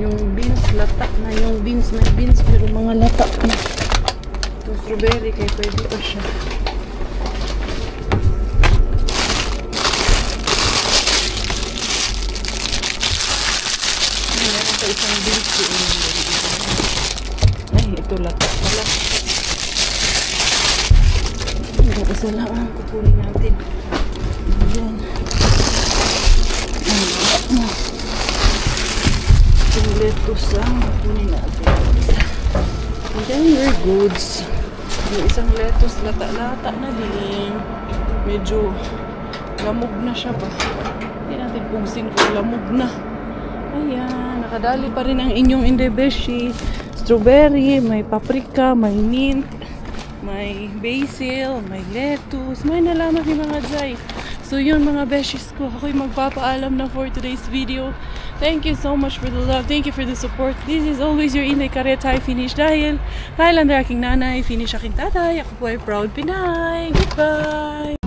Yung beans, lata na yung beans. May beans pero mga lata na. Itong strawberry kaya pwede pa siya. Meron pa isang beans doon. Ay, ito lata pala. Ito isa lang ang kukunin natin. Ayan. Itong lettuce ang kukunin natin. And then your goods. Yung isang lettuce, lata-lata na din. Medyo lamog na siya ba? Hindi natin pungsin kung lamog na. Ayan, nakadali pa rin ang inyong indebeshi. Strawberry, may paprika, may mint, may basil, may lettuce, may nalaman ni mga Jai. So yun mga beshies ko, ako'y magpapaalam na for today's video. Thank you so much for the love. Thank you for the support. This is always your Inday Karetay Finish dahil ang aking nanay, finish aking tatay. Ako po ay proud Pinay. Goodbye!